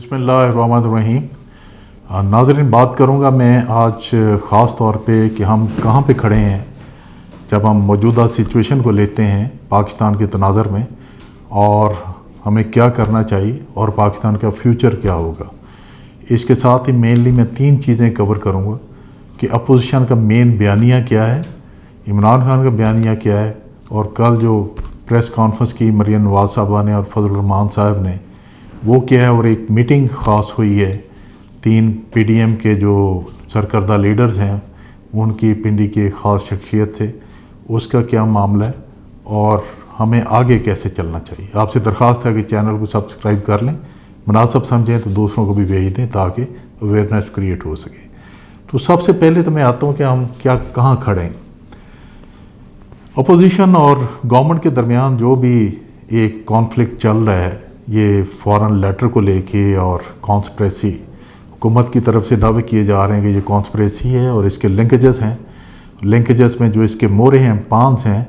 بسم اللہ الرحمن الرحیم۔ ناظرین، بات کروں گا میں آج خاص طور پہ کہ ہم کہاں پہ کھڑے ہیں جب ہم موجودہ سچویشن کو لیتے ہیں پاکستان کے تناظر میں، اور ہمیں کیا کرنا چاہیے اور پاکستان کا فیوچر کیا ہوگا۔ اس کے ساتھ ہی مینلی میں 3 چیزیں کور کروں گا کہ اپوزیشن کا مین بیانیہ کیا ہے، عمران خان کا بیانیہ کیا ہے، اور کل جو پریس کانفرنس کی مریم نواز صاحبہ نے اور فضل الرحمان صاحب نے وہ کیا ہے، اور ایک میٹنگ خاص ہوئی ہے 3 پی ڈی ایم کے جو سرکردہ لیڈرز ہیں ان کی پنڈی کے خاص شخصیت سے، اس کا کیا معاملہ ہے اور ہمیں آگے کیسے چلنا چاہیے۔ آپ سے درخواست ہے کہ چینل کو سبسکرائب کر لیں، مناسب سمجھیں تو دوسروں کو بھی بھیج دیں تاکہ اویئرنیس کریٹ ہو سکے۔ تو سب سے پہلے تو میں آتا ہوں کہ ہم کہاں کھڑے ہیں۔ اپوزیشن اور گورنمنٹ کے درمیان جو بھی ایک کانفلکٹ چل رہا ہے، یہ فارن لیٹر کو لے کے اور کانسپریسی، حکومت کی طرف سے دعوے کیے جا رہے ہیں کہ یہ کانسپریسی ہے اور اس کے لنکیجز ہیں۔ لنکیجز میں جو اس کے مورے ہیں، پانس ہیں،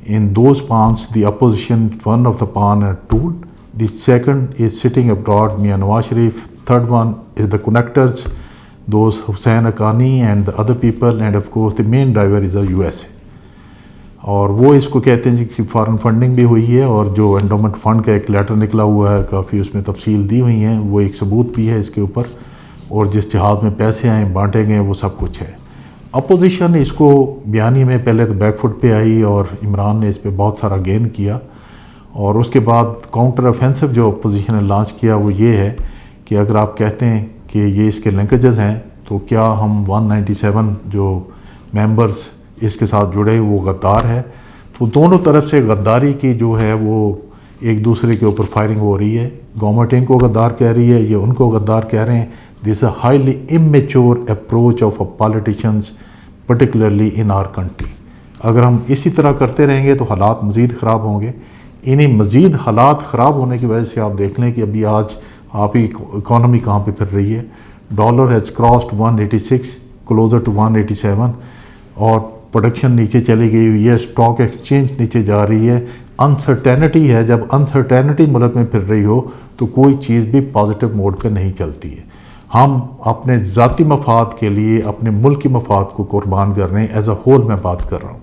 ان those pawns the opposition one of the pawn and tool, the second is sitting abroad Mian Nawaz Sharif, third one is the connectors those Hussain Haqqani and the other people, and of course the main driver is the USA۔ اور وہ اس کو کہتے ہیں کہ foreign funding بھی ہوئی ہے، اور جو انڈومنٹ فنڈ کا ایک لیٹر نکلا ہوا ہے، کافی اس میں تفصیل دی ہوئی ہیں، وہ ایک ثبوت بھی ہے اس کے اوپر، اور جس جہاز میں پیسے آئیں بانٹے گئے وہ سب کچھ ہے۔ اپوزیشن اس کو بیانی میں پہلے تو بیک فٹ پہ آئی اور عمران نے اس پہ بہت سارا گین کیا، اور اس کے بعد کاؤنٹر افینسو جو اپوزیشن نے لانچ کیا وہ یہ ہے کہ اگر آپ کہتے ہیں کہ یہ اس کے لنکیجز ہیں تو کیا ہم 197 جو ممبرز اس کے ساتھ جڑے وہ غدار ہے۔ تو دونوں طرف سے غداری کی جو ہے وہ ایک دوسرے کے اوپر فائرنگ ہو رہی ہے۔ گورنمنٹ ان کو غدار کہہ رہی ہے، یہ ان کو غدار کہہ رہے ہیں۔ This a highly amateur approach of politicians particularly in our country. اگر ہم اسی طرح کرتے رہیں گے تو حالات مزید خراب ہوں گے۔ انہیں مزید حالات خراب ہونے کی وجہ سے آپ دیکھ لیں کہ ابھی آج آپ ہی اکانومی کہاں پہ پھر رہی ہے۔ Dollar has crossed 186 closer to 187، اور پروڈکشن نیچے چلی گئی ہوئی ہے، اسٹاک ایکسچینج نیچے جا رہی ہے۔ انسرٹینٹی ہے، جب انسرٹینٹی ملک میں پھر رہی ہو تو کوئی چیز بھی پازیٹیو موڈ پہ نہیں چلتی ہے۔ ہم اپنے ذاتی مفاد کے لیے اپنے ملک کی مفاد کو قربان کر رہے ہیں، ایز اے ہول میں بات کر رہا ہوں۔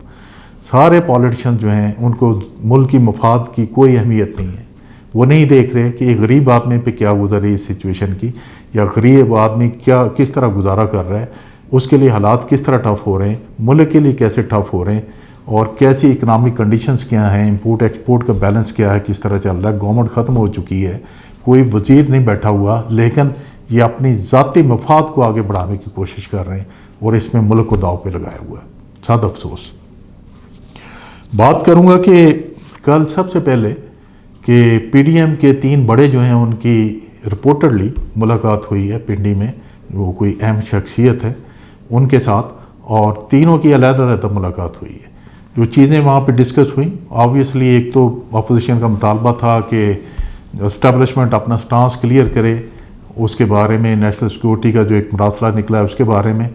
سارے پالیٹیشن جو ہیں ان کو ملک کی مفاد کی کوئی اہمیت نہیں ہے۔ وہ نہیں دیکھ رہے کہ ایک غریب آدمی پہ کیا گزر رہی ہے اس سچویشن کی، یا غریب آدمی کس طرح گزارا کر رہا ہے، اس کے لیے حالات کس طرح ٹف ہو رہے ہیں، ملک کے لیے کیسے ٹف ہو رہے ہیں، اور کیسی اکنامک کنڈیشنز کیا ہیں، امپورٹ ایکسپورٹ کا بیلنس کیا ہے، کس طرح چل رہا ہے۔ گورنمنٹ ختم ہو چکی ہے، کوئی وزیر نہیں بیٹھا ہوا، لیکن یہ اپنی ذاتی مفاد کو آگے بڑھانے کی کوشش کر رہے ہیں، اور اس میں ملک کو داؤ پہ لگایا ہوا ہے۔ سعد افسوس۔ بات کروں گا کہ کل سب سے پہلے کہ پی ڈی ایم کے 3 بڑے جو ہیں ان کی رپورٹڈلی ملاقات ہوئی ہے پنڈی میں، وہ کوئی اہم شخصیت ہے ان کے ساتھ، اور تینوں کی علیحدہ ملاقات ہوئی ہے۔ جو چیزیں وہاں پہ ڈسکس ہوئیں، آبویسلی ایک تو اپوزیشن کا مطالبہ تھا کہ اسٹیبلشمنٹ اپنا سٹانس کلیئر کرے، اس کے بارے میں نیشنل سیکورٹی کا جو ایک مراسلہ نکلا ہے اس کے بارے میں،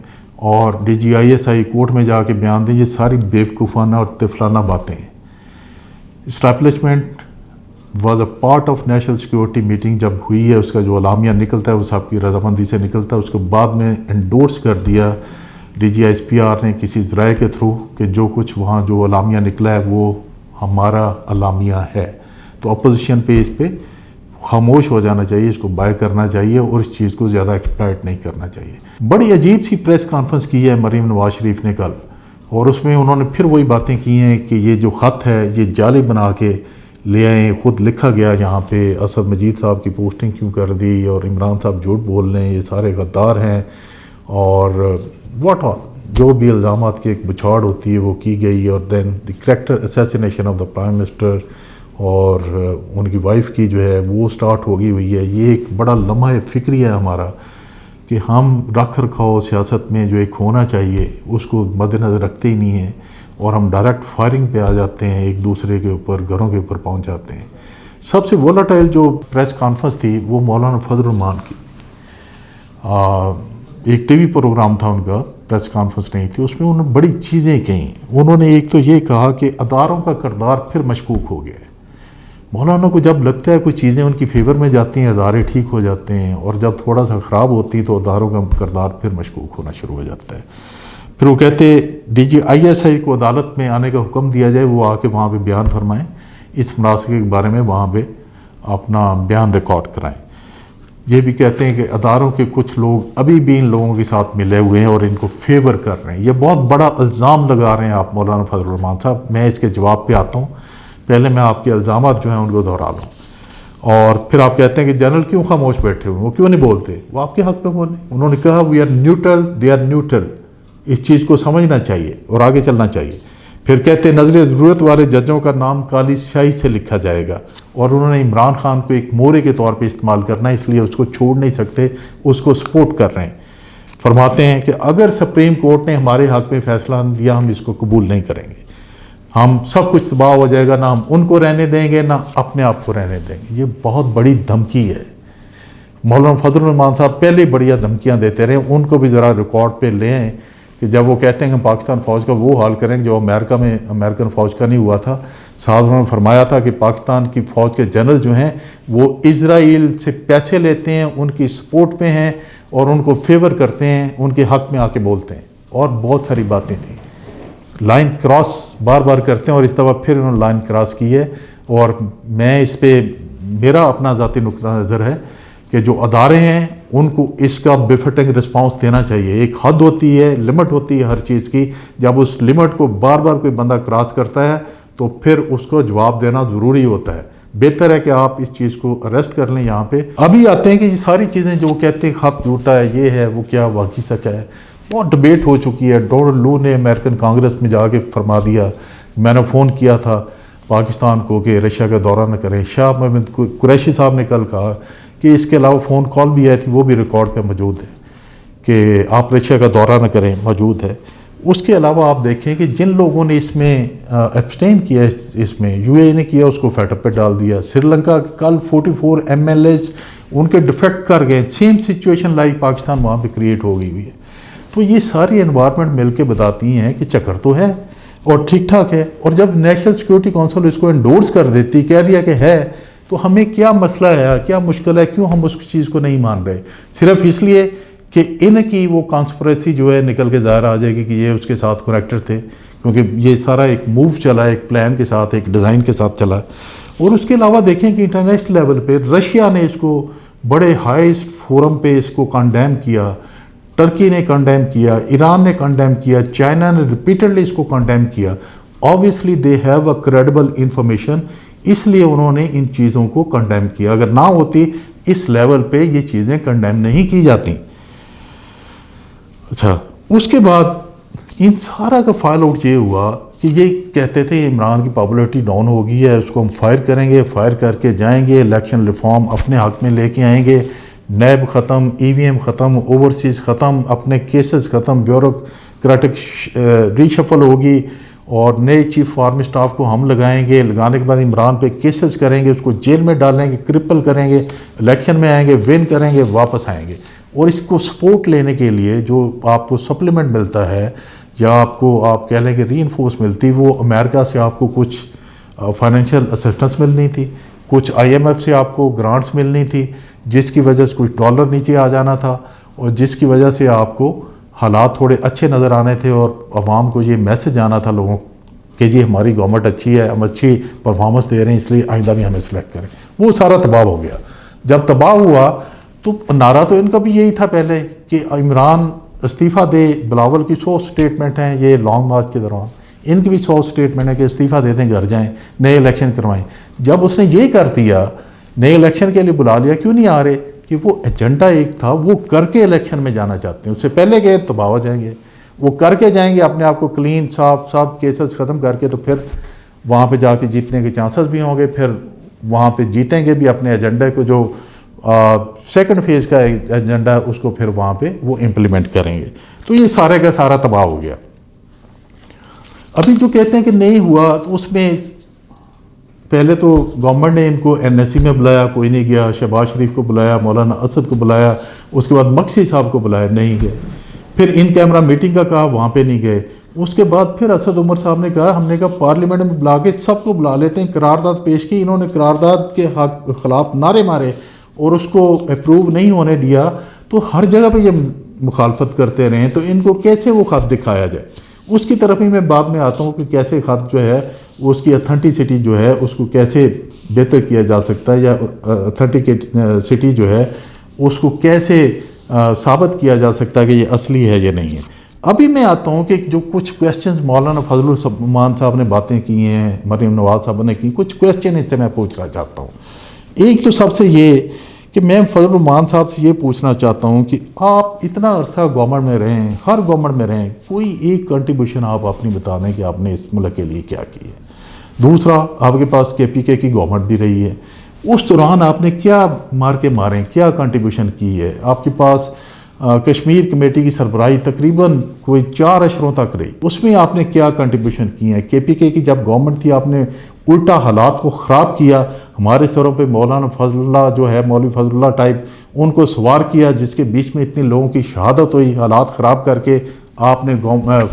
اور DGISI کورٹ میں جا کے بیان دیں۔ یہ ساری بیوقوفانہ اور طفلانہ باتیں ہیں۔ Establishment was a part of national security meeting جب ہوئی ہے، اس کا جو اعلامیہ نکلتا ہے وہ سب کی رضامندی سے نکلتا ہے، اس کو بعد میں انڈورس کر دیا DGISPR نے کسی ذرائع کے تھرو کہ جو کچھ وہاں جو اعلامیہ نکلا ہے وہ ہمارا اعلامیہ ہے۔ تو اپوزیشن پہ اس پہ خاموش ہو جانا چاہیے، اس کو بائی کرنا چاہیے، اور اس چیز کو زیادہ ایکسپلائٹ نہیں کرنا چاہیے۔ بڑی عجیب سی پریس کانفرنس کی ہے مریم نواز شریف نے کل، اور اس میں انہوں نے پھر وہی باتیں کی ہیں کہ یہ جو خط ہے یہ جعلی بنا کے لے آئیں، خود لکھا گیا یہاں پہ، اسد مجید صاحب کی پوسٹنگ کیوں کر دی، اور عمران صاحب جھوٹ بول رہے ہیں، یہ سارے غدار ہیں، اور واٹ آل جو بھی الزامات کی ایک بچھاڑ ہوتی ہے وہ کی گئی، اور then the character assassination of the prime minister, اور ان کی وائف کی جو ہے وہ سٹارٹ ہو گئی ہوئی ہے۔ یہ ایک بڑا لمحہ فکری ہے ہمارا کہ ہم رکھ رکھاؤ سیاست میں جو ایک ہونا چاہیے اس کو مد نظر رکھتے ہی نہیں ہیں، اور ہم ڈائریکٹ فائرنگ پہ آ جاتے ہیں، ایک دوسرے کے اوپر، گھروں کے اوپر پہنچ جاتے ہیں۔ سب سے وولٹائل جو پریس کانفرنس تھی وہ مولانا فضل الرحمان کی، ایک ٹی وی پروگرام تھا ان کا، پریس کانفرنس نہیں تھی، اس میں انہوں نے بڑی چیزیں کہیں۔ انہوں نے ایک تو یہ کہا کہ اداروں کا کردار پھر مشکوک ہو گیا ہے۔ مولانا کو جب لگتا ہے کوئی چیزیں ان کی فیور میں جاتی ہیں ادارے ٹھیک ہو جاتے ہیں، اور جب تھوڑا سا خراب ہوتی ہیں تو اداروں کا کردار پھر مشکوک ہونا شروع ہو جاتا ہے۔ پھر وہ کہتے ڈی جی ISI کو عدالت میں آنے کا حکم دیا جائے، وہ آ کے وہاں پہ بیان فرمائیں، اس مناظرے کے بارے میں وہاں پہ اپنا بیان ریکارڈ کرائیں۔ یہ بھی کہتے ہیں کہ اداروں کے کچھ لوگ ابھی بھی ان لوگوں کے ساتھ ملے ہوئے ہیں اور ان کو فیور کر رہے ہیں۔ یہ بہت بڑا الزام لگا رہے ہیں آپ مولانا فضل الرحمان صاحب۔ میں اس کے جواب پہ آتا ہوں، پہلے میں آپ کے الزامات جو ہیں ان کو دہرا لوں، اور پھر آپ کہتے ہیں کہ جنرل کیوں خاموش بیٹھے ہوئے، وہ کیوں نہیں بولتے؟ وہ آپ کے حق میں بولیں۔ انہوں نے کہا we are neutral, they are neutral, اس چیز کو سمجھنا چاہیے اور آگے چلنا چاہیے۔ پھر کہتے ہیں نظر ضرورت والے ججوں کا نام کالی شاہی سے لکھا جائے گا، اور انہوں نے عمران خان کو ایک مورے کے طور پہ استعمال کرنا ہے، اس لیے اس کو چھوڑ نہیں سکتے، اس کو سپورٹ کر رہے ہیں۔ فرماتے ہیں کہ اگر سپریم کورٹ نے ہمارے حق میں فیصلہ دیا ہم اس کو قبول نہیں کریں گے، ہم سب کچھ تباہ ہو جائے گا، نہ ہم ان کو رہنے دیں گے نہ اپنے آپ کو رہنے دیں گے۔ یہ بہت بڑی دھمکی ہے۔ مولانا فضل الرحمان صاحب پہلے بڑی دھمکیاں دیتے رہے، ان کو بھی ذرا ریکارڈ پہ لیں کہ جب وہ کہتے ہیں کہ پاکستان فوج کا وہ حال کریں جو امریکہ میں امریکن فوج کا نہیں ہوا تھا۔ ساتھ انہوں نے فرمایا تھا کہ پاکستان کی فوج کے جنرل جو ہیں وہ اسرائیل سے پیسے لیتے ہیں، ان کی سپورٹ میں ہیں اور ان کو فیور کرتے ہیں، ان کے حق میں آ کے بولتے ہیں، اور بہت ساری باتیں تھیں۔ لائن کراس بار بار کرتے ہیں، اور اس دفعہ پھر انہوں نے لائن کراس کی ہے، اور میں اس پہ میرا اپنا ذاتی نقطہ نظر ہے کہ جو ادارے ہیں ان کو اس کا بے فٹنگ رسپانس دینا چاہیے۔ ایک حد ہوتی ہے، لمٹ ہوتی ہے ہر چیز کی، جب اس لمٹ کو بار بار کوئی بندہ کراس کرتا ہے تو پھر اس کو جواب دینا ضروری ہوتا ہے۔ بہتر ہے کہ آپ اس چیز کو اریسٹ کر لیں۔ یہاں پہ ابھی آتے ہیں کہ یہ ساری چیزیں جو کہتے ہیں خط جھوٹا ہے، یہ ہے وہ کیا واقعی سچا ہے، بہت ڈبیٹ ہو چکی ہے۔ ڈونلڈ لو نے امریکن کانگریس میں جا کے فرما دیا، میں نے فون کیا تھا پاکستان کو کہ رشیا کا دورہ نہ کریں۔ شاہ محمد قریشی صاحب نے کل کہا کہ اس کے علاوہ فون کال بھی آئی تھی، وہ بھی ریکارڈ پہ موجود ہے کہ آپ رشیا کا دورہ نہ کریں، موجود ہے۔ اس کے علاوہ آپ دیکھیں کہ جن لوگوں نے اس میں ایبسٹین کیا، اس میں UAE نے کیا، اس کو فیٹ اپ پہ ڈال دیا۔ سری لنکا کل 44 MLAs ان کے ڈیفیکٹ کر گئے، سیم سچویشن لائک پاکستان وہاں پہ کریٹ ہو گئی ہوئی ہے۔ تو یہ ساری انوائرمنٹ مل کے بتاتی ہیں کہ چکر تو ہے اور ٹھیک ٹھاک ہے، اور جب نیشنل سیکورٹی کونسل اس کو انڈورس کر دیتی، کہہ دیا کہ ہے، تو ہمیں کیا مسئلہ ہے، کیا مشکل ہے، کیوں ہم اس چیز کو نہیں مان رہے؟ صرف اس لیے کہ ان کی وہ کانسپریسی جو ہے نکل کے ظاہر آ جائے گی کہ یہ اس کے ساتھ کنیکٹر تھے، کیونکہ یہ سارا ایک موو چلا، ایک پلان کے ساتھ، ایک ڈیزائن کے ساتھ چلا۔ اور اس کے علاوہ دیکھیں کہ انٹرنیشنل لیول پہ رشیا نے اس کو بڑے ہائیسٹ فورم پہ اس کو کنڈیم کیا، ترکی نے کنڈیم کیا، ایران نے کنڈیم کیا، چائنا نے ریپیٹڈلی اس کو کنڈیم کیا۔ Obviously they have a credible information, اس لیے انہوں نے ان چیزوں کو کنڈیم کیا۔ اگر نہ ہوتی اس لیول پہ یہ چیزیں کنڈیم نہیں کی جاتی۔ اچھا، اس کے بعد ان سارا کا فائل آؤٹ یہ ہوا کہ یہ کہتے تھے عمران کی پاپولیرٹی ڈاؤن ہو گئی ہے، اس کو ہم فائر کریں گے، فائر کر کے جائیں گے، الیکشن ریفارم اپنے حق میں لے کے آئیں گے، نیب ختم، EVM ختم، اوورسیز ختم، اپنے کیسز ختم، بیوروکریٹک ری شفل ہوگی، اور نئے چیف آرمی سٹاف کو ہم لگائیں گے، لگانے کے بعد عمران پہ کیسز کریں گے، اس کو جیل میں ڈالیں گے، کرپل کریں گے، الیکشن میں آئیں گے، ون کریں گے، واپس آئیں گے۔ اور اس کو سپورٹ لینے کے لیے جو آپ کو سپلیمنٹ ملتا ہے، یا آپ کو آپ کہہ لیں کہ ری انفورس ملتی، وہ امریکہ سے آپ کو کچھ فائنینشیل اسسٹنس ملنی تھی، کچھ IMF سے آپ کو گرانٹس ملنی تھی، جس کی وجہ سے کچھ ڈالر نیچے آ جانا تھا، اور جس کی وجہ سے آپ کو حالات تھوڑے اچھے نظر آنے تھے، اور عوام کو یہ میسج آنا تھا لوگوں کہ جی ہماری گورنمنٹ اچھی ہے، ہم اچھی پرفارمنس دے رہے ہیں، اس لیے آئندہ بھی ہمیں سلیکٹ کریں۔ وہ سارا تباہ ہو گیا۔ جب تباہ ہوا تو نعرہ تو ان کا بھی یہی تھا پہلے کہ عمران استعفیٰ دے۔ بلاول کی 100 سٹیٹمنٹ ہیں یہ لانگ مارچ کے دوران، ان کی بھی 100 سٹیٹمنٹ ہے کہ استعفیٰ دے دیں، گھر جائیں، نئے الیکشن کروائیں۔ جب اس نے یہ کر دیا، نئے الیکشن کے لیے بلا لیا، کیوں نہیں آ رہے؟ کہ وہ ایجنڈا ایک تھا، وہ کر کے الیکشن میں جانا چاہتے ہیں، اس سے پہلے گئے تباہ ہو جائیں گے، وہ کر کے جائیں گے، اپنے آپ کو کلین صاف سب کیسز ختم کر کے، تو پھر وہاں پہ جا کے جیتنے کے چانسز بھی ہوں گے، پھر وہاں پہ جیتیں گے بھی اپنے ایجنڈے کو، جو سیکنڈ فیز کا ایجنڈا ہے اس کو پھر وہاں پہ وہ امپلیمنٹ کریں گے۔ تو یہ سارے کا سارا تباہ ہو گیا۔ ابھی جو کہتے ہیں کہ نہیں ہوا، تو اس میں پہلے تو گورنمنٹ نے ان کو NSC میں بلایا، کوئی نہیں گیا، شہباز شریف کو بلایا، مولانا اسد کو بلایا، اس کے بعد مکسی صاحب کو بلایا، نہیں گئے۔ پھر ان کیمرہ میٹنگ کا کہا، وہاں پہ نہیں گئے۔ اس کے بعد پھر اسد عمر صاحب نے کہا، ہم نے کہا پارلیمنٹ میں بلا کے سب کو بلا لیتے ہیں، قرارداد پیش کی، انہوں نے قرارداد کے خلاف نعرے مارے اور اس کو اپروو نہیں ہونے دیا، تو ہر جگہ پہ یہ مخالفت کرتے رہے تو ان کو کیسے وہ خط دکھایا جائے؟ اس کی طرف ہی میں بعد میں آتا ہوں کہ کیسے خط جو ہے اس کی اتھینٹسٹی جو ہے اس کو کیسے بہتر کیا جا سکتا ہے، یا اتھینٹسٹی جو ہے اس کو کیسے ثابت کیا جا سکتا ہے کہ یہ اصلی ہے یا نہیں ہے۔ ابھی میں آتا ہوں کہ جو کچھ کویسچنز مولانا فضل الرحمان صاحب نے باتیں کی ہیں، مریم نواز صاحب نے کی، کچھ کویسچن ان سے میں پوچھنا چاہتا ہوں۔ ایک تو سب سے یہ کہ میں فضل الرحمان صاحب سے یہ پوچھنا چاہتا ہوں کہ آپ اتنا عرصہ گورنمنٹ میں رہے ہیں، ہر گورنمنٹ میں رہیں، کوئی ایک کنٹریبیوشن آپ اپنی بتا دیں کہ آپ نے اس ملک کے لیے کیا کی ہے۔ دوسرا، آپ کے پاس KPK کی گورنمنٹ بھی رہی ہے، اس دوران آپ نے کیا مار کے ماریں، کیا کنٹریبیوشن کی ہے؟ آپ کے پاس کشمیر کمیٹی کی سربراہی تقریباً کوئی 4 اشروں تک رہی، اس میں آپ نے کیا کنٹریبیوشن کی ہے؟ KPK کی جب گورنمنٹ تھی آپ نے الٹا حالات کو خراب کیا، ہمارے سروں پہ مولانا فضل اللہ جو ہے، مولوی فضل اللہ ٹائپ، ان کو سوار کیا، جس کے بیچ میں اتنے لوگوں کی شہادت ہوئی، حالات خراب کر کے آپ نے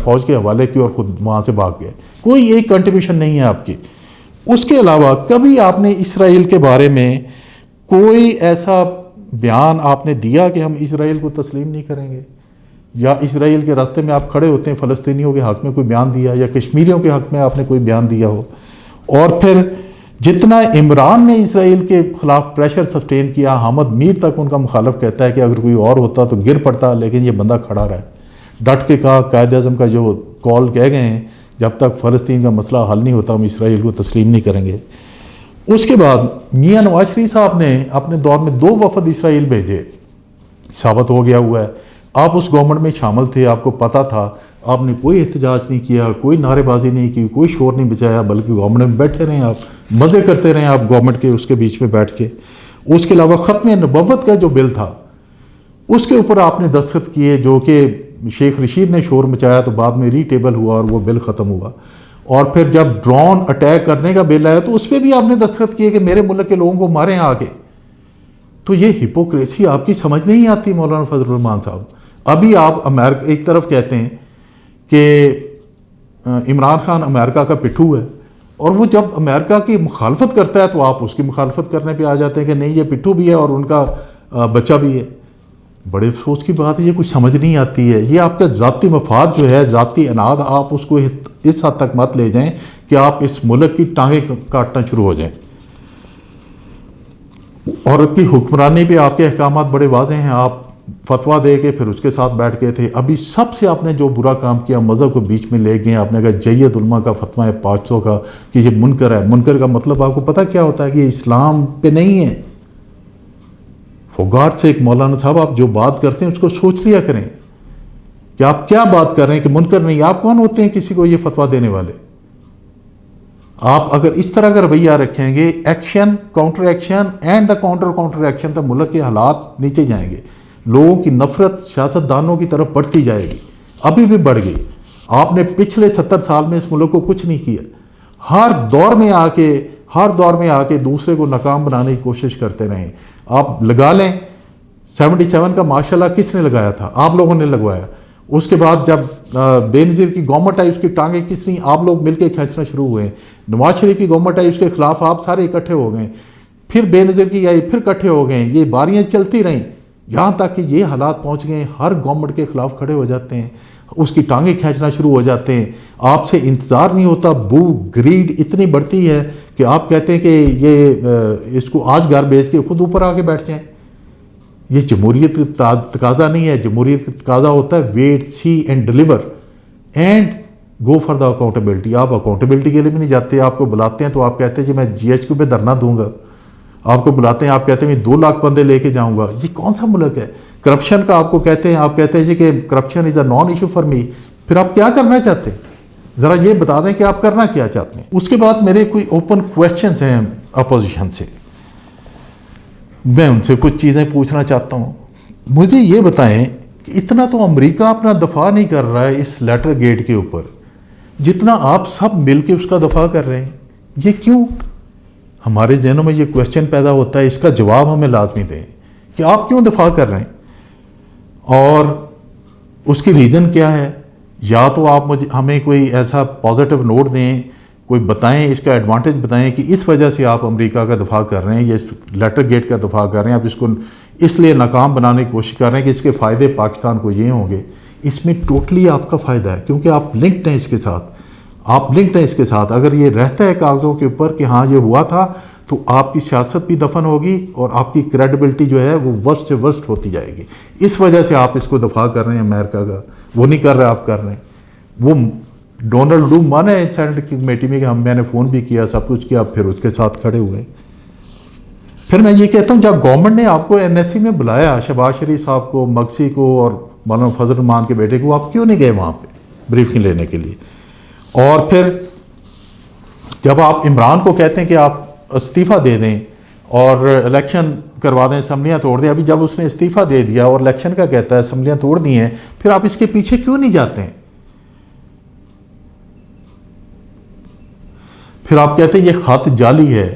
فوج کے حوالے کی اور خود وہاں سے بھاگ گئے۔ کوئی ایک کنٹریبیوشن نہیں ہے آپ کی۔ اس کے علاوہ کبھی آپ نے اسرائیل کے بارے میں کوئی ایسا بیان آپ نے دیا کہ ہم اسرائیل کو تسلیم نہیں کریں گے، یا اسرائیل کے راستے میں آپ کھڑے ہوتے ہیں، فلسطینیوں کے حق میں کوئی بیان دیا، یا کشمیریوں کے حق میں آپ نے کوئی بیان دیا ہو؟ اور پھر جتنا عمران نے اسرائیل کے خلاف پریشر سسٹین کیا، حامد میر تک ان کا مخالف کہتا ہے کہ اگر کوئی اور ہوتا تو گر پڑتا، لیکن یہ بندہ کھڑا رہا ہے، ڈٹ کے کہا، قائد اعظم کا جو کال کہہ گئے ہیں، جب تک فلسطین کا مسئلہ حل نہیں ہوتا ہم اسرائیل کو تسلیم نہیں کریں گے۔ اس کے بعد میاں نواز شریف صاحب نے اپنے دور میں 2 وفد اسرائیل بھیجے، ثابت ہو گیا ہوا ہے، آپ اس گورنمنٹ میں شامل تھے، آپ کو پتہ تھا، آپ نے کوئی احتجاج نہیں کیا، کوئی نعرے بازی نہیں کی، کوئی شور نہیں بچایا، بلکہ گورنمنٹ میں بیٹھے رہیں، آپ مزے کرتے رہیں، آپ گورنمنٹ کے اس کے بیچ میں بیٹھ کے۔ اس کے علاوہ ختم نبوت کا جو بل تھا اس کے اوپر آپ نے دستخط کیے، جو کہ شیخ رشید نے شور مچایا تو بعد میں ری ٹیبل ہوا اور وہ بل ختم ہوا۔ اور پھر جب ڈرون اٹیک کرنے کا بل آیا تو اس پہ بھی آپ نے دستخط کیے کہ میرے ملک کے لوگوں کو ماریں آ کے۔ تو یہ ہپوکریسی آپ کی سمجھ نہیں آتی مولانا فضل الرحمان صاحب۔ ابھی آپ امریکہ ایک طرف کہتے ہیں کہ عمران خان امریکہ کا پٹھو ہے، اور وہ جب امریکہ کی مخالفت کرتا ہے تو آپ اس کی مخالفت کرنے پہ آ جاتے ہیں کہ نہیں یہ پٹھو بھی ہے اور ان کا بچہ بھی ہے۔ بڑے افسوس کی بات ہے، یہ کچھ سمجھ نہیں آتی ہے۔ یہ آپ کا ذاتی مفاد جو ہے، ذاتی اناد، آپ اس کو اس حد تک مت لے جائیں کہ آپ اس ملک کی ٹانگیں کاٹنا شروع ہو جائیں۔ عورت کی حکمرانی پہ آپ کے احکامات بڑے واضح ہیں، آپ فتویٰ دے کے پھر اس کے ساتھ بیٹھ گئے تھے۔ ابھی سب سے آپ نے جو برا کام کیا، مذہب کو بیچ میں لے گئے، آپ نے کہا جید علماء کا فتویٰ ہے 500 کا کہ یہ منکر ہے۔ منکر کا مطلب آپ کو پتہ کیا ہوتا ہے؟ کہ یہ اسلام پہ نہیں ہے۔ فار گاڈ سیک مولانا صاحب، آپ جو بات کرتے ہیں اس کو سوچ لیا کریں کہ آپ کیا بات کر رہے ہیں، کہ منکر نہیں، آپ کون ہوتے ہیں کسی کو یہ فتویٰ دینے والے؟ آپ اگر اس طرح کا رویہ رکھیں گے، action counter action and the counter action, تو ملک کے حالات نیچے جائیں گے، لوگوں کی نفرت سیاستدانوں کی طرف بڑھتی جائے گی، ابھی بھی بڑھ گئی۔ آپ نے پچھلے 70 سال میں اس ملک کو کچھ نہیں کیا، ہر دور میں آ کے دوسرے کو ناکام بنانے کی کوشش کرتے رہے۔ آپ لگا لیں 77 کا ماشاءاللہ کس نے لگایا تھا؟ آپ لوگوں نے لگوایا۔ اس کے بعد جب بے نظیر کی گورنمنٹ آئی، اس کی ٹانگیں کس نے؟ آپ لوگ مل کے کھینچنا شروع ہوئے۔ نواز شریف کی گورنمنٹ آئی، اس کے خلاف آپ سارے اکٹھے ہو گئے، پھر بے نظیر کی آئی، پھر اکٹھے ہو گئے، یہ باریاں چلتی رہیں، یہاں تک کہ یہ حالات پہنچ گئے ہر گورنمنٹ کے خلاف کھڑے ہو جاتے ہیں، اس کی ٹانگیں کھینچنا شروع ہو جاتے ہیں۔ آپ سے انتظار نہیں ہوتا، بو گریڈ اتنی بڑھتی ہے کہ آپ کہتے ہیں کہ یہ اس کو آج گھر بیچ کے خود اوپر آ کے بیٹھ جائیں۔ یہ جمہوریت کا تقاضا نہیں ہے، جمہوریت کا تقاضا ہوتا ہے wait, see and deliver and go for the accountability. آپ اکاؤنٹیبلٹی کے لیے بھی نہیں جاتے، آپ کو بلاتے ہیں تو آپ کہتے ہیں جی میں GHQ پہ دھرنا دوں گا، آپ کو بلاتے ہیں آپ کہتے ہیں میں 2 لاکھ بندے لے کے جاؤں گا۔ یہ کون سا ملک ہے؟ کرپشن کا آپ کو کہتے ہیں، آپ کہتے ہیں جی کہ corruption is a naan issue for me, پھر آپ کیا کرنا چاہتے ہیں؟ ذرا یہ بتا دیں کہ آپ کرنا کیا چاہتے ہیں۔ اس کے بعد میرے کوئی اوپن کویسچنز ہیں اپوزیشن سے، میں ان سے کچھ چیزیں پوچھنا چاہتا ہوں۔ مجھے یہ بتائیں کہ اتنا تو امریکہ اپنا دفاع نہیں کر رہا ہے اس لیٹر گیٹ کے اوپر جتنا آپ سب مل کے اس کا دفاع کر رہے ہیں، یہ کیوں؟ ہمارے ذہنوں میں یہ کویسچن پیدا ہوتا ہے، اس کا جواب ہمیں لازمی دیں کہ آپ کیوں دفاع کر رہے ہیں اور اس کی ریزن کیا ہے، یا تو آپ ہمیں کوئی ایسا پازیٹیو نوٹ دیں، کوئی بتائیں، اس کا ایڈوانٹیج بتائیں کہ اس وجہ سے آپ امریکہ کا دفاع کر رہے ہیں یا اس لیٹر گیٹ کا دفاع کر رہے ہیں، آپ اس کو اس لیے ناکام بنانے کی کوشش کر رہے ہیں کہ اس کے فائدے پاکستان کو یہ ہوں گے۔ اس میں ٹوٹلی آپ کا فائدہ ہے، کیونکہ آپ لنکڈ ہیں اس کے ساتھ، اس کے ساتھ اگر یہ رہتا ہے کاغذوں کے اوپر کہ ہاں یہ ہوا تھا، تو آپ کی سیاست بھی دفن ہوگی اور آپ کی کریڈیبلٹی جو ہے وہ ورسٹ سے ورسٹ ہوتی جائے گی۔ اس وجہ سے آپ اس کو دفاع کر رہے ہیں امریکہ کا، وہ نہیں کر رہے آپ کر رہے ہیں۔ وہ ڈونلڈ ڈو مانے سینٹ کی کمیٹی میں کہ میں نے فون بھی کیا، سب کچھ کیا، پھر اس کے ساتھ کھڑے ہوئے۔ پھر میں یہ کہتا ہوں جب گورنمنٹ نے آپ کو NSC میں بلایا، شہباز شریف صاحب کو، مگسی کو اور مولانا فضل الرحمان کے بیٹے کو، آپ کیوں نہیں گئے وہاں پہ بریفنگ لینے کے لیے؟ اور پھر جب آپ عمران کو کہتے ہیں کہ آپ استعفیٰ دے دیں اور الیکشن کروا دیں، اسمبلیاں توڑ دیں، ابھی جب اس نے استعفیٰ دے دیا اور الیکشن کا کہتا ہے اسمبلیاں توڑ دی ہیں، پھر آپ اس کے پیچھے کیوں نہیں جاتے ہیں؟ پھر آپ کہتے ہیں یہ خط جعلی ہے،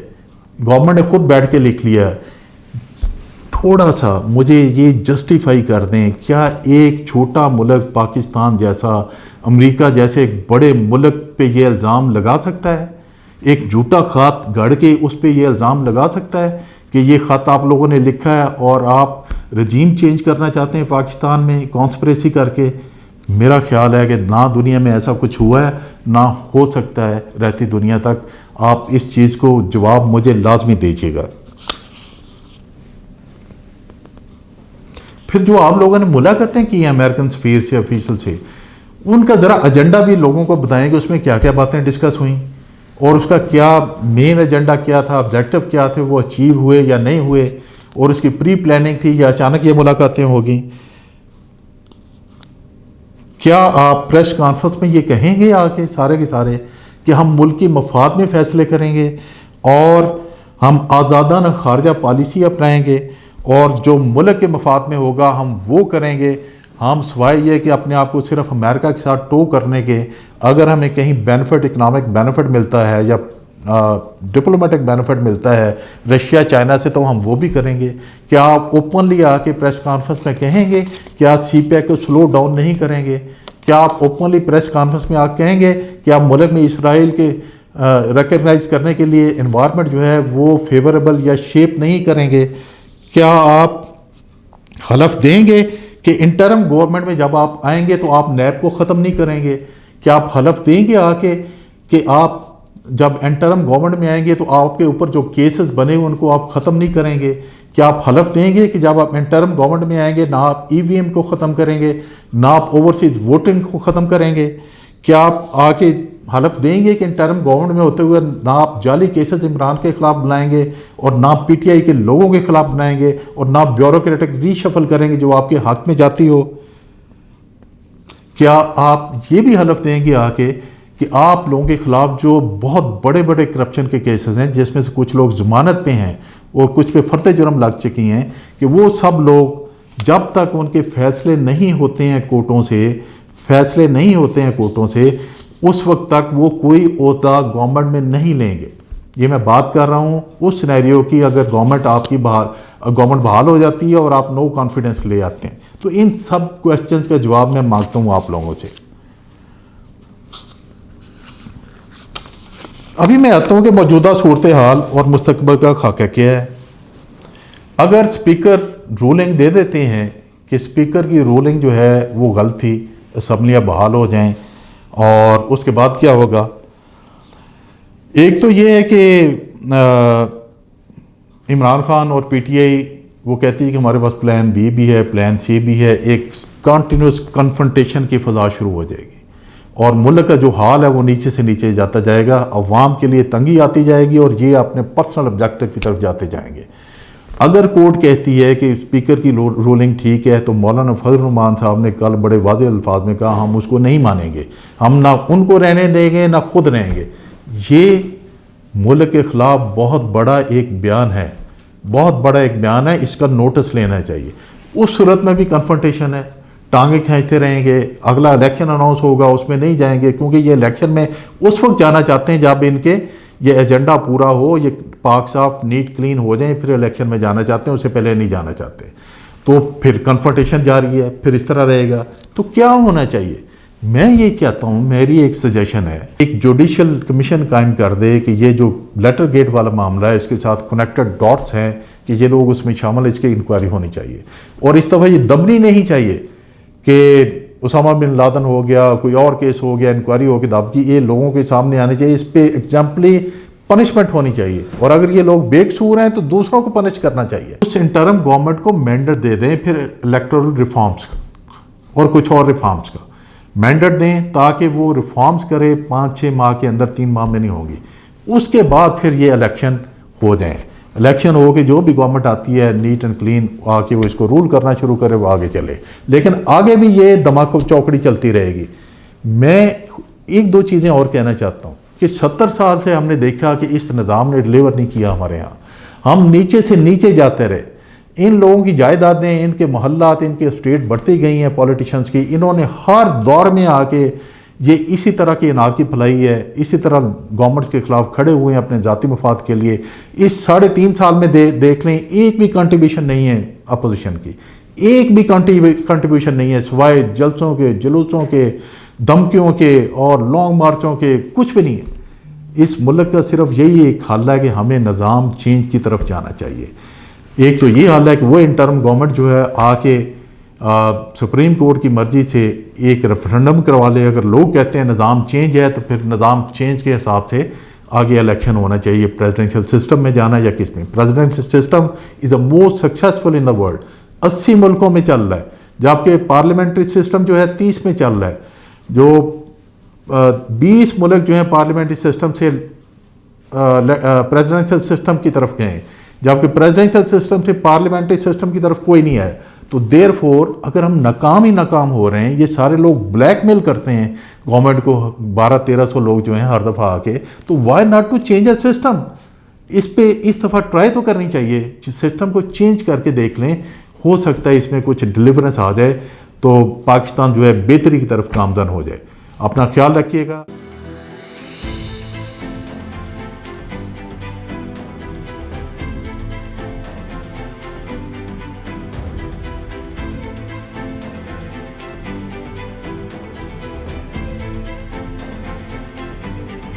گورنمنٹ نے خود بیٹھ کے لکھ لیا ہے۔ تھوڑا سا مجھے یہ جسٹیفائی کر دیں، کیا ایک چھوٹا ملک پاکستان جیسا، امریکہ جیسے ایک بڑے ملک پہ یہ الزام لگا سکتا ہے؟ ایک جھوٹا خط گھڑ کے اس پہ یہ الزام لگا سکتا ہے کہ یہ خط آپ لوگوں نے لکھا ہے اور آپ رجیم چینج کرنا چاہتے ہیں پاکستان میں کانسپریسی کر کے؟ میرا خیال ہے کہ نہ دنیا میں ایسا کچھ ہوا ہے، نہ ہو سکتا ہے رہتی دنیا تک۔ آپ اس چیز کو جواب مجھے لازمی دیجیے گا۔ پھر جو آپ لوگوں نے ملاقاتیں کی ہیں امریکن سفیر سے، آفیشل سے، ان کا ذرا ایجنڈا بھی لوگوں کو بتائیں کہ اس میں کیا کیا باتیں ڈسکس ہوئیں اور اس کا کیا مین ایجنڈا کیا تھا، آبجیکٹو کیا تھے، وہ اچیو ہوئے یا نہیں ہوئے، اور اس کی پری پلاننگ تھی یا اچانک یہ ملاقاتیں ہوگیں۔ کیا آپ پریس کانفرنس میں یہ کہیں گے آ کے سارے کے سارے کہ ہم ملکی مفاد میں فیصلے کریں گے اور ہم آزادانہ خارجہ پالیسی اپنائیں گے اور جو ملک کے مفاد میں ہوگا ہم وہ کریں گے؟ ہم سوائے یہ کہ اپنے آپ کو صرف امریکہ کے ساتھ ٹو کرنے کے، اگر ہمیں کہیں بینیفٹ، اکنامک بینیفٹ ملتا ہے یا ڈپلومیٹک بینیفٹ ملتا ہے رشیا چائنا سے، تو ہم وہ بھی کریں گے۔ کیا آپ اوپنلی آ کے پریس کانفرنس میں کہیں گے کہ آپ سی پیک کو سلو ڈاؤن نہیں کریں گے؟ کیا آپ اوپنلی پریس کانفرنس میں آ کہیں گے کہ آپ ملک میں اسرائیل کے ریکگنائز کرنے کے لیے انوائرمنٹ جو ہے وہ فیوریبل یا شیپ نہیں کریں گے؟ کیا آپ حلف دیں گے کہ انٹرم گورنمنٹ میں جب آپ آئیں گے تو آپ نیب کو ختم نہیں کریں گے؟ کیا آپ حلف دیں گے آ کے کہ آپ جب انٹرم گورنمنٹ میں آئیں گے تو آپ کے اوپر جو کیسز بنے ہوئے ان کو آپ ختم نہیں کریں گے؟ کیا آپ حلف دیں گے کہ جب آپ انٹرم گورنمنٹ میں آئیں گے نہ آپ EVM کو ختم کریں گے، نہ آپ اوورسیز ووٹنگ کو ختم کریں گے؟ کیا آپ آ کے حلف دیں گے کہ انٹرم گورنمنٹ میں ہوتے ہوئے نہ آپ جعلی کیسز عمران کے خلاف بلائیں گے اور نہ PTI کے لوگوں کے خلاف بنائیں گے اور نہ بیوروکریٹک ری شفل کریں گے جو آپ کے حق میں جاتی ہو؟ کیا آپ یہ بھی حلف دیں گے آ کے کہ آپ لوگوں کے خلاف جو بہت بڑے بڑے کرپشن کے کیسز ہیں، جس میں سے کچھ لوگ ضمانت پہ ہیں اور کچھ پہ فرد جرم لگ چکی ہیں، کہ وہ سب لوگ جب تک ان کے فیصلے نہیں ہوتے ہیں کورٹوں سے، اس وقت تک وہ کوئی عہدہ گورنمنٹ میں نہیں لیں گے؟ یہ میں بات کر رہا ہوں اس سینیریو کی اگر گورنمنٹ آپ کی گورنمنٹ بحال ہو جاتی ہے اور آپ نو کانفیڈنس لے آتے ہیں۔ تو ان سب کویسچنز کا جواب میں مانگتا ہوں آپ لوگوں سے۔ ابھی میں آتا ہوں کہ موجودہ صورتحال اور مستقبل کا خاکہ کیا ہے۔ اگر اسپیکر رولنگ دے دیتے ہیں کہ اسپیکر کی رولنگ جو ہے وہ غلط تھی، اسمبلیاں بحال ہو جائیں، اور اس کے بعد کیا ہوگا؟ ایک تو یہ ہے کہ عمران خان اور PTI وہ کہتی ہے کہ ہمارے پاس پلان B بھی ہے، پلان C بھی ہے، ایک کنٹینیوس کنفرنٹیشن کی فضا شروع ہو جائے گی اور ملک کا جو حال ہے وہ نیچے سے نیچے جاتا جائے گا، عوام کے لیے تنگی آتی جائے گی اور یہ اپنے پرسنل آبجیکٹو کی طرف جاتے جائیں گے۔ اگر کورٹ کہتی ہے کہ اسپیکر کی رولنگ ٹھیک ہے تو مولانا فضل الرحمان صاحب نے کل بڑے واضح الفاظ میں کہا ہم اس کو نہیں مانیں گے، ہم نہ ان کو رہنے دیں گے نہ خود رہیں گے۔ یہ ملک کے خلاف بہت بڑا ایک بیان ہے، اس کا نوٹس لینا چاہیے۔ اس صورت میں بھی کنفرنٹیشن ہے، ٹانگیں کھینچتے رہیں گے، اگلا الیکشن اناؤنس ہوگا اس میں نہیں جائیں گے، کیونکہ یہ الیکشن میں اس وقت جانا چاہتے ہیں جب ان کے یہ ایجنڈا پورا ہو، یہ پاک صاف نیٹ کلین ہو جائیں، پھر الیکشن میں جانا چاہتے ہیں، اس سے پہلے نہیں جانا چاہتے۔ تو پھر کنفرنٹیشن جاری ہے، پھر اس طرح رہے گا۔ تو کیا ہونا چاہیے؟ میں یہ چاہتا ہوں، میری ایک سجیشن ہے، ایک جوڈیشل کمیشن قائم کر دے کہ یہ جو لیٹر گیٹ والا معاملہ ہے اس کے ساتھ کنیکٹڈ ڈاٹس ہیں کہ یہ لوگ اس میں شامل، اس کی انکوائری ہونی چاہیے، اور اس دفعہ یہ دبنی نہیں چاہیے کہ اسامہ بن لادن ہو گیا، کوئی اور کیس ہو گیا، انکوائری ہو کے دب کی، یہ لوگوں کے سامنے آنے چاہیے، اس پہ ایگزامپلی پنشمنٹ ہونی چاہیے، اور اگر یہ لوگ بے قصور ہیں تو دوسروں کو پنش کرنا چاہیے۔ اس انٹرم گورنمنٹ کو مینڈیٹ دے دیں پھر الیکٹورل ریفارمز کا اور کچھ اور ریفارمز کا مینڈیٹ دیں تاکہ وہ ریفارمز کرے 5-6 ماہ کے اندر، 3 ماہ میں نہیں ہوں گی، اس کے بعد پھر یہ الیکشن ہو جائیں، الیکشن ہو کے جو بھی گورنمنٹ آتی ہے نیٹ اینڈ کلین آ کے وہ اس کو رول کرنا شروع کرے، وہ آگے چلے، لیکن آگے بھی یہ دھماکہ چوکڑی چلتی رہے گی۔ میں 1-2 چیزیں اور کہنا چاہتا ہوں کہ 70 سال سے ہم نے دیکھا کہ اس نظام نے ڈیلیور نہیں کیا ہمارے ہاں، ہم نیچے سے نیچے جاتے رہے، ان لوگوں کی جائیدادیں، ان کے محلات، ان کے اسٹیٹ بڑھتی گئی ہیں پولیٹیشنز کی، انہوں نے ہر دور میں آ کے یہ اسی طرح کی اناقی پھیلائی ہے، اسی طرح گورنمنٹس کے خلاف کھڑے ہوئے ہیں اپنے ذاتی مفاد کے لیے۔ اس 3.5 سال میں دیکھ لیں، ایک بھی کنٹریبیوشن نہیں ہے اپوزیشن کی، ایک بھی کنٹریبیوشن نہیں ہے سوائے جلسوں کے، جلوسوں کے، دھمکیوں کے اور لانگ مارچوں کے، کچھ بھی نہیں ہے۔ اس ملک کا صرف یہی ایک حل ہے کہ ہمیں نظام چینج کی طرف جانا چاہیے۔ ایک تو یہ حال ہے کہ وہ انٹرم گورنمنٹ جو ہے آ کے سپریم کورٹ کی مرضی سے ایک ریفرنڈم کروا لے، اگر لوگ کہتے ہیں نظام چینج ہے تو پھر نظام چینج کے حساب سے آگے الیکشن ہونا چاہیے، پریزیڈنشل سسٹم میں جانا یا کس میں۔ Presidential system is the most successful in the world, 80 ملکوں میں چل رہا ہے، جبکہ پارلیمنٹری سسٹم جو ہے 30 میں چل رہا ہے، جو 20 ملک جو ہیں پارلیمنٹری سسٹم سے پریزیڈنشل سسٹم کی طرف گئے ہیں، جبکہ پریزیڈنشل سسٹم سے پارلیمنٹری سسٹم کی طرف کوئی نہیں آیا۔ تو دیر فور اگر ہم ناکام ہی ناکام ہو رہے ہیں، یہ سارے لوگ بلیک میل کرتے ہیں گورنمنٹ کو، 1200-1300 لوگ جو ہیں ہر دفعہ آ کے، تو why not to change a system? اس پہ اس دفعہ ٹرائی تو کرنی چاہیے، سسٹم کو چینج کر کے دیکھ لیں، ہو سکتا ہے اس میں کچھ ڈیلیورنس آ جائے تو پاکستان جو ہے بہتری کی طرف گامزن ہو جائے۔ اپنا خیال رکھیے گا۔